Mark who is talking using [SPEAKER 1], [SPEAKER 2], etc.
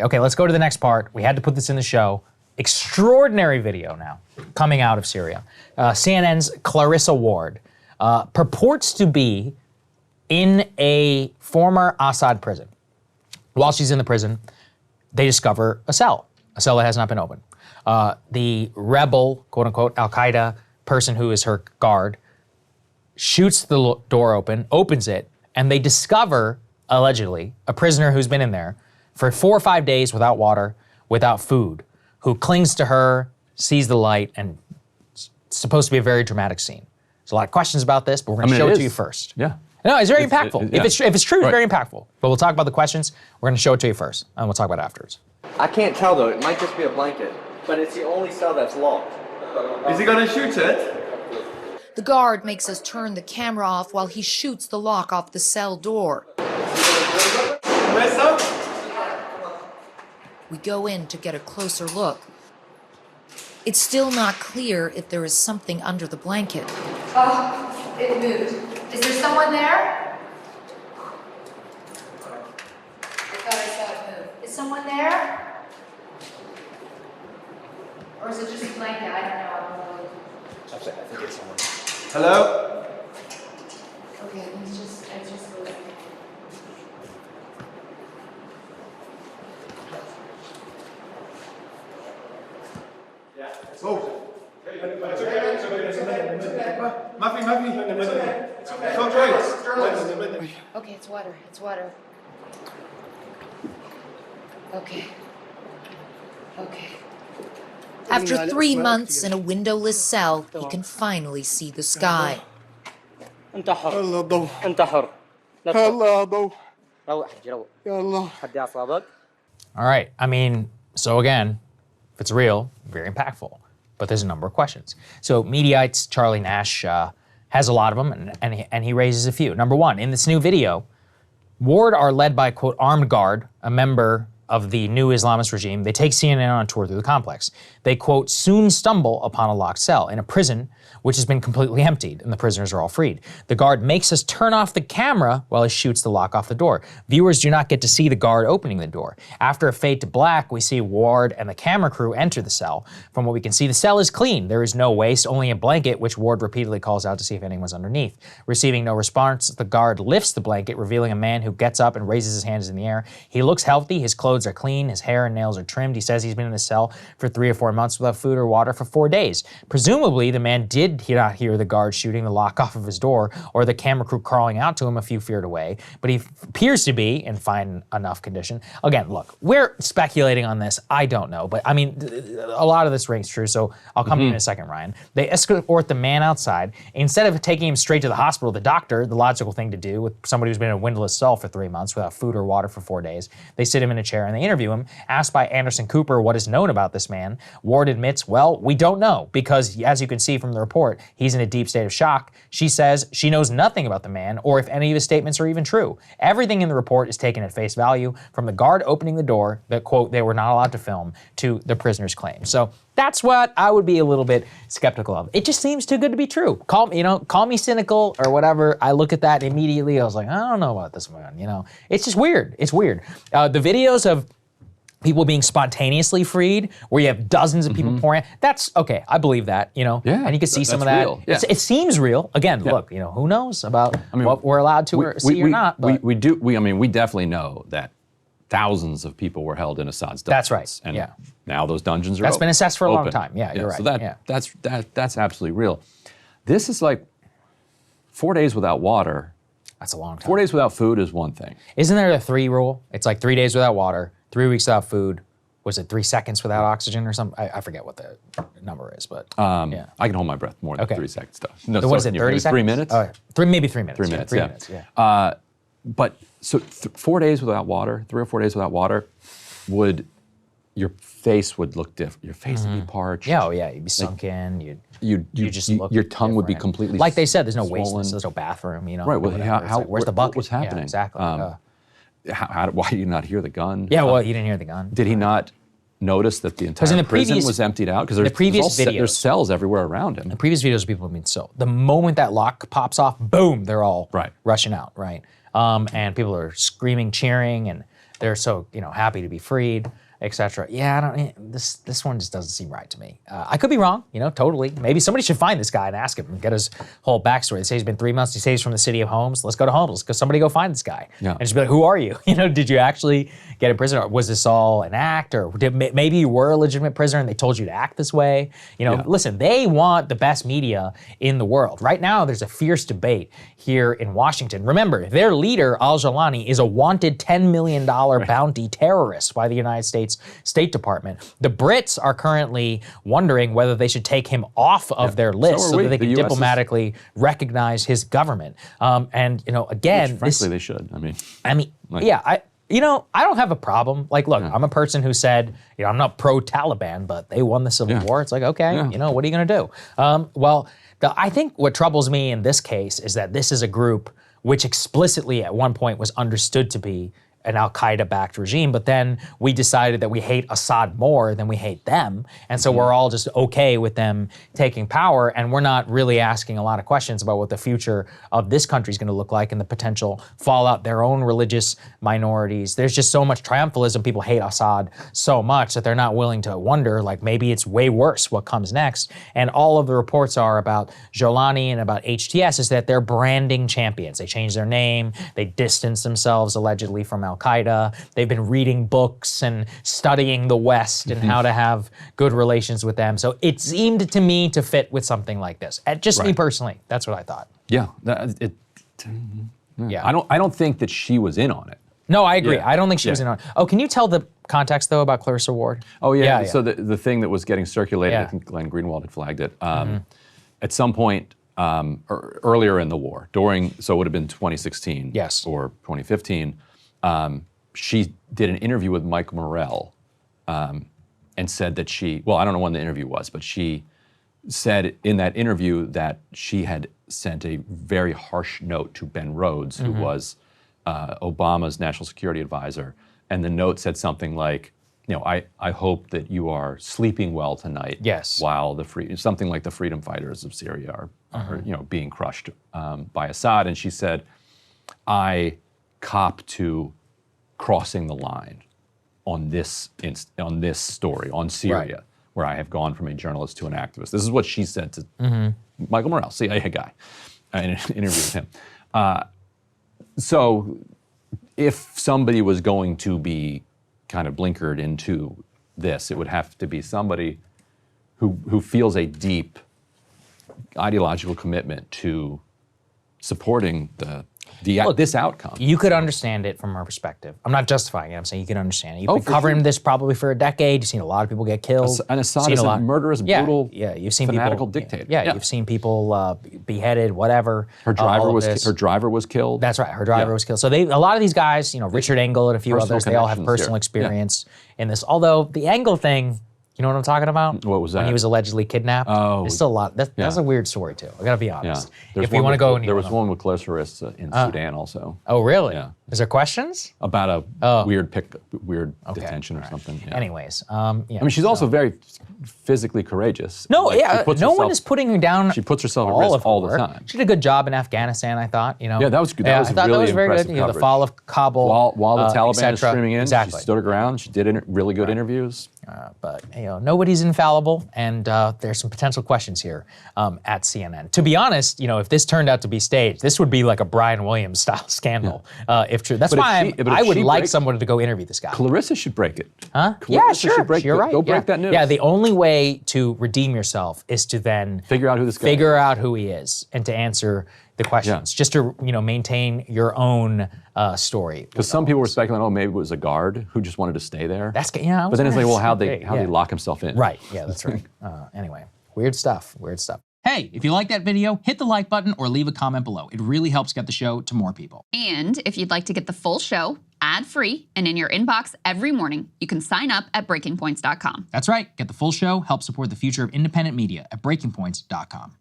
[SPEAKER 1] Okay, let's go to the next part. We had to put this in the show. Extraordinary video now coming out of Syria. CNN's Clarissa Ward purports to be in a former Assad prison. While she's in the prison, they discover a cell that has not been opened. The rebel, quote unquote, Al-Qaeda person who is her guard shoots the door open, opens it, and they discover, allegedly, a prisoner who's been in there for 4 or 5 days without water, without food, who clings to her, sees the light, and it's supposed to be a very dramatic scene. There's a lot of questions about this, but we're gonna show it to you first.
[SPEAKER 2] Yeah.
[SPEAKER 1] No, it's very impactful.
[SPEAKER 2] Yeah.
[SPEAKER 1] If it's true, it's very impactful. But we'll talk about the questions. We're gonna show it to you first, and we'll talk about it afterwards.
[SPEAKER 3] I can't tell though, it might just be a blanket. But it's the only cell that's locked. Is he gonna shoot it?
[SPEAKER 4] The guard makes us turn the camera off while he shoots the lock off the cell door. We go in to get a closer look. It's still not clear if there is something under the blanket.
[SPEAKER 5] Oh, it moved. Is there someone there? I thought I saw it move. Is someone there? Or is it just a blanket? I don't know.
[SPEAKER 1] I think it's someone.
[SPEAKER 3] Hello?
[SPEAKER 5] Okay, it's just moving. Okay, it's water. It's water. Okay. Okay.
[SPEAKER 4] After 3 months in a windowless cell, he can finally see the sky.
[SPEAKER 6] انت حر انت حر روح روح حد اعصابك.
[SPEAKER 1] All right, I mean, so again, if it's real, very impactful, but there's a number of questions. So Mediaite's Charlie Nash has a lot of them, and he raises a few. Number one, in this new video, Ward are led by, quote, armed guard, a member of the new Islamist regime. They take CNN on a tour through the complex. They, quote, soon stumble upon a locked cell in a prison which has been completely emptied, and the prisoners are all freed. The guard makes us turn off the camera while he shoots the lock off the door. Viewers do not get to see the guard opening the door. After a fade to black, we see Ward and the camera crew enter the cell. From what we can see, the cell is clean. There is no waste, only a blanket, which Ward repeatedly calls out to see if anyone's underneath. Receiving no response, the guard lifts the blanket, revealing a man who gets up and raises his hands in the air. He looks healthy, his clothes are clean, his hair and nails are trimmed. He says he's been in the cell for 3 or 4 months without food or water for 4 days. Presumably, the man did not hear the guard shooting the lock off of his door or the camera crew crawling out to him a few feet away, but he appears to be in fine enough condition. Again, look, we're speculating on this. I don't know, but I mean, a lot of this rings true, so I'll come to you in a second, Ryan. They escort the man outside. Instead of taking him straight to the hospital, the doctor, the logical thing to do with somebody who's been in a windowless cell for 3 months without food or water for 4 days, they sit him in a chair and they interview him. Asked by Anderson Cooper what is known about this man, Ward admits, well, we don't know, because as you can see from the report, he's in a deep state of shock. She says she knows nothing about the man or if any of his statements are even true. Everything in the report is taken at face value, from the guard opening the door that, quote, they were not allowed to film, to the prisoner's claim. So that's what I would be a little bit skeptical of. It just seems too good to be true. Call me cynical or whatever. I look at that immediately. I was like, I don't know about this man. It's just weird. It's weird. The videos of people being spontaneously freed, where you have dozens of people pouring, that's okay. I believe that,
[SPEAKER 2] Yeah,
[SPEAKER 1] and you can see some of that.
[SPEAKER 2] real. Yeah.
[SPEAKER 1] It seems real. Again, look, who knows about what we're allowed to see or not. But
[SPEAKER 2] we definitely know that thousands of people were held in Assad's dungeons.
[SPEAKER 1] That's right.
[SPEAKER 2] And now those dungeons are
[SPEAKER 1] That's been assessed for a long
[SPEAKER 2] open.
[SPEAKER 1] time. Yeah, you're right.
[SPEAKER 2] So that's absolutely real. This is like 4 days without water.
[SPEAKER 1] That's a long time.
[SPEAKER 2] 4 days without food is one thing.
[SPEAKER 1] Isn't there the 3 rule? It's like 3 days without water, 3 weeks without food. Was it 3 seconds without oxygen or something? I forget what the number is, but
[SPEAKER 2] I can hold my breath more than 3 seconds. Stuff. No,
[SPEAKER 1] so what is it, 30 seconds?
[SPEAKER 2] 3 minutes?
[SPEAKER 1] Maybe 3 minutes.
[SPEAKER 2] 3 minutes,
[SPEAKER 1] 3
[SPEAKER 2] yeah.
[SPEAKER 1] minutes, yeah.
[SPEAKER 2] But so 4 days without water, 3 or 4 days without water, your face would look different. Your face would be parched.
[SPEAKER 1] Yeah, you'd be sunken.
[SPEAKER 2] You just look your tongue would be completely
[SPEAKER 1] like they said. There's no
[SPEAKER 2] swollen.
[SPEAKER 1] waste. There's no bathroom.
[SPEAKER 2] Right. Well,
[SPEAKER 1] where's the bucket?
[SPEAKER 2] What was happening?
[SPEAKER 1] Yeah, exactly.
[SPEAKER 2] Why did you not hear the gun?
[SPEAKER 1] Yeah, well, you didn't hear the gun.
[SPEAKER 2] Did he not notice that the entire prison was emptied out? Because there's cells everywhere around him.
[SPEAKER 1] The previous videos of people have been so. The moment that lock pops off, boom, they're all rushing out, right? And people are screaming, cheering, and they're so happy to be freed, etc. Yeah, this one just doesn't seem right to me. I could be wrong, totally. Maybe somebody should find this guy and ask him and get his whole backstory. They say he's been 3 months. He says he's from the city of Homs. Let's go to Homs. Somebody go find this guy.
[SPEAKER 2] Yeah.
[SPEAKER 1] And just be like, who are you? Did you actually get in prison? Or was this all an act? Or maybe you were a legitimate prisoner and they told you to act this way? Listen, they want the best media in the world. Right now, there's a fierce debate here in Washington. Remember, their leader, al-Jawlani, is a wanted $10 million bounty terrorist by the United States State Department. The Brits are currently wondering whether they should take him off of their list so that they can diplomatically recognize his government. Again,
[SPEAKER 2] frankly, they should.
[SPEAKER 1] I don't have a problem. Look, I'm a person who said, I'm not pro-Taliban, but they won the Civil War. It's like, okay, what are you going to do? I think what troubles me in this case is that this is a group which explicitly at one point was understood to be an al-Qaeda-backed regime, but then we decided that we hate Assad more than we hate them, and so we're all just okay with them taking power, and we're not really asking a lot of questions about what the future of this country is going to look like and the potential fallout, their own religious minorities. There's just so much triumphalism. People hate Assad so much that they're not willing to wonder, maybe it's way worse what comes next. And all of the reports are about Jawlani and about HTS is that they're branding champions. They changed their name. They distanced themselves allegedly from al-Qaeda. They've been reading books and studying the West and how to have good relations with them. So it seemed to me to fit with something like this. Just me personally, that's what I thought.
[SPEAKER 2] Yeah, I don't think that she was in on it.
[SPEAKER 1] No, I agree. I don't think she was in on it. Oh, can you tell the context though about Clarissa Ward?
[SPEAKER 2] Oh yeah. So the thing that was getting circulated, I think Glenn Greenwald had flagged it. At some point earlier in the war, so it would have been 2016 or 2015. She did an interview with Michael Morell and said that I don't know when the interview was, but she said in that interview that she had sent a very harsh note to Ben Rhodes, who was Obama's national security advisor. And the note said something like, I hope that you are sleeping well tonight.
[SPEAKER 1] Yes.
[SPEAKER 2] While something like the freedom fighters of Syria are being crushed by Assad. And she said, I cop to crossing the line on this story, on Syria, where I have gone from a journalist to an activist. This is what she said to Michael Morell, CIA guy, in an interview with him. So if somebody was going to be kind of blinkered into this, it would have to be somebody who feels a deep ideological commitment to supporting this outcome.
[SPEAKER 1] You could understand it from her perspective. I'm not justifying it. I'm saying you can understand it. You've been covering this probably for a decade. You've seen a lot of people get killed.
[SPEAKER 2] And Assad is a murderous, brutal,
[SPEAKER 1] you've seen
[SPEAKER 2] fanatical
[SPEAKER 1] people,
[SPEAKER 2] dictator.
[SPEAKER 1] You've seen people beheaded, whatever.
[SPEAKER 2] Her driver was killed.
[SPEAKER 1] That's right. Her driver was killed. So a lot of these guys, Richard Engel and a few others, they all have personal experience in this. Although the Engel thing, you know what I'm talking about?
[SPEAKER 2] What was that?
[SPEAKER 1] When he was allegedly kidnapped. Oh, there's still a lot. That's a weird story too. I gotta be honest. If we want to go,
[SPEAKER 2] there was one with Clarissa in Sudan also.
[SPEAKER 1] Oh, really?
[SPEAKER 2] Yeah.
[SPEAKER 1] Is there questions
[SPEAKER 2] about a weird detention or something? Yeah.
[SPEAKER 1] Anyways,
[SPEAKER 2] she's also very physically courageous.
[SPEAKER 1] No, no one is putting her down.
[SPEAKER 2] She puts herself at risk all the time.
[SPEAKER 1] She did a good job in Afghanistan, I thought.
[SPEAKER 2] Yeah, that was good. That was
[SPEAKER 1] very good. The fall of Kabul,
[SPEAKER 2] while the Taliban is streaming in, she stood her ground. She did really good interviews.
[SPEAKER 1] But nobody's infallible, and there's some potential questions here at CNN. To be honest, if this turned out to be staged, this would be like a Brian Williams style scandal, if true. That's why I would like someone to go interview this guy.
[SPEAKER 2] Clarissa should break it.
[SPEAKER 1] Huh?
[SPEAKER 2] Clarissa should break
[SPEAKER 1] You're right.
[SPEAKER 2] Go break that news.
[SPEAKER 1] Yeah, the only way to redeem yourself is to then
[SPEAKER 2] figure out who this guy is.
[SPEAKER 1] Figure out who he is, and to answer the questions, just to maintain your own story.
[SPEAKER 2] Because some people were speculating, maybe it was a guard who just wanted to stay there.
[SPEAKER 1] But then
[SPEAKER 2] it's like, well, how'd they lock himself in?
[SPEAKER 1] Right. Yeah, that's right. Anyway, weird stuff. Hey, if you like that video, hit the like button or leave a comment below. It really helps get the show to more people.
[SPEAKER 7] And if you'd like to get the full show ad-free and in your inbox every morning, you can sign up at breakingpoints.com.
[SPEAKER 1] That's right. Get the full show, help support the future of independent media at breakingpoints.com.